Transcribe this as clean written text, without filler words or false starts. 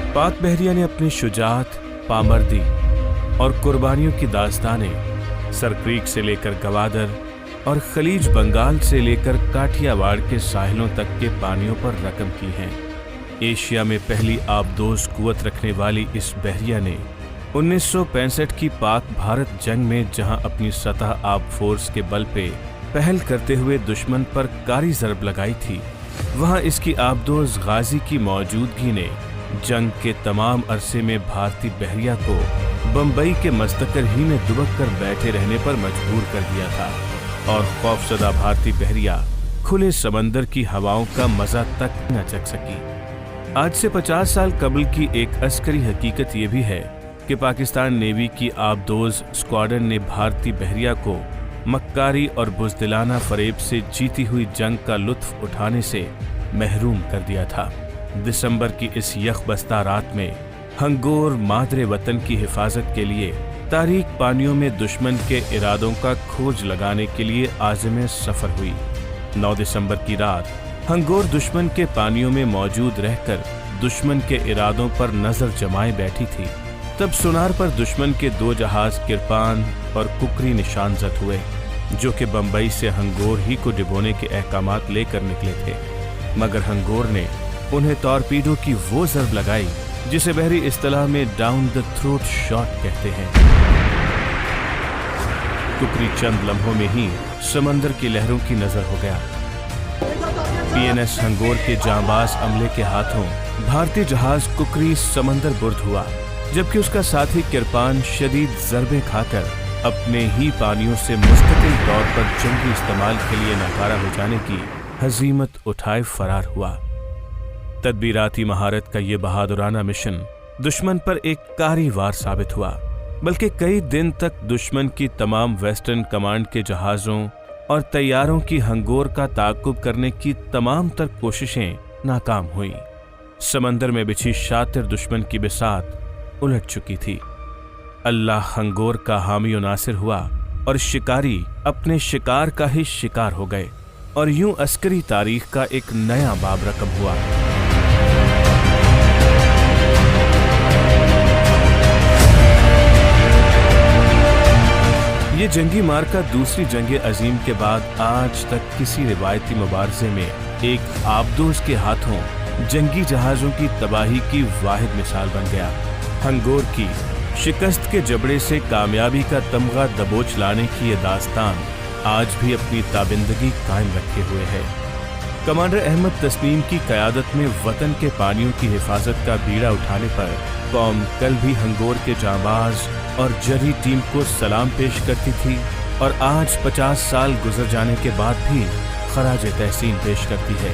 पाक बहरिया ने अपनी शुजाअत, पामर्दी और कुर्बानियों की दास्तानें सर क्रीक से लेकर गवादर और खलीज बंगाल से लेकर काठियावाड़ के साहिलों तक के पानियों पर रकम की हैं। एशिया में पहली आबदोज कुव्वत रखने वाली इस बहरिया ने 1965 की पाक भारत जंग में जहां अपनी सतह आब फोर्स के बल पे पहल करते हुए दुश्मन पर कारी ज़रब लगाई थी, वहां इसकी आबदोज गाजी की मौजूदगी ने जंग के तमाम अरसे में भारतीय बहरिया को बम्बई के मस्तकर ही में दुबक कर बैठे रहने पर मजबूर कर दिया था और खौफजदा भारतीय बहरिया खुले समंदर की हवाओं का मजा तक न चख सकी। आज से 50 साल कबल की एक अस्करी हकीकत ये भी है कि पाकिस्तान नेवी की आबदोज स्क्वाड्रन ने भारतीय बहरिया को मक्कारी और बुज़दिलाना फरेब से जीती हुई जंग का लुत्फ उठाने से महरूम कर दिया था। दिसंबर की इस यखबस्ता रात में हंगोर मादरे वतन की हिफाजत के लिए तारीक पानियों में दुश्मन के इरादों का खोज लगाने के लिए आज़म सफ़र हुई। 9 दिसंबर की रात हंगोर दुश्मन के पानियों में मौजूद रहकर दुश्मन के इरादों पर नजर जमाए बैठी थी। तब सुनार पर दुश्मन के 2 जहाज किरपान और कुकरी निशानजद हुए, जो कि बम्बई से हंगोर ही को डिबोने के अहकामात लेकर निकले थे, मगर हंगोर ने उन्हें टॉर्पीडो की वो ज़रब लगाई जिसे बहरी इस्तिलाह में डाउन द थ्रोट शॉट कहते हैं। कुकरी चंद लम्हों में ही समंदर की लहरों की नजर हो गया। पीएनएस हंगोर के जांबाज अमले के हाथों भारतीय जहाज कुकरी समंदर बुर्द हुआ, जबकि उसका साथी किरपान शदीद ज़रबे खाकर अपने ही पानियों से मुस्तकिल तौर पर जंगी इस्तेमाल के लिए नाकारा हो जाने की हजीमत उठाए फरार हुआ। तदबीराती महारत का ये बहादुराना मिशन दुश्मन पर एक कारी वार साबित हुआ, बल्कि कई दिन तक दुश्मन की तमाम वेस्टर्न कमांड के जहाज़ों और तैयारों की हंगोर का ताक़ुब करने की तमाम तर कोशिशें नाकाम हुईं। समंदर में बिछी शातिर दुश्मन की बिसात उलट चुकी थी। अल्लाह हंगोर का हामी और नासिर हुआ और शिकारी अपने शिकार का ही शिकार हो गए और यूं अस्करी तारीख का एक नया बाब रकम हुआ। ये जंगी मार्का दूसरी जंग अजीम के बाद आज तक किसी रिवायती मुबारजे में एक आबदोज के हाथों जंगी जहाजों की तबाही की वाहिद मिसाल बन गया। हंगोर की शिकस्त के जबड़े से कामयाबी का तमगा दबोच लाने की ये दास्तान आज भी अपनी ताबिंदगी कायम रखे हुए है। कमांडर अहमद तस्लीम की क़यादत में वतन के पानियों की हिफाजत का बीड़ा उठाने पर कौम कल भी हंगोर के जांबाज और जरी टीम को सलाम पेश करती थी और आज 50 साल गुजर जाने के बाद भी खराज तहसीन पेश करती है।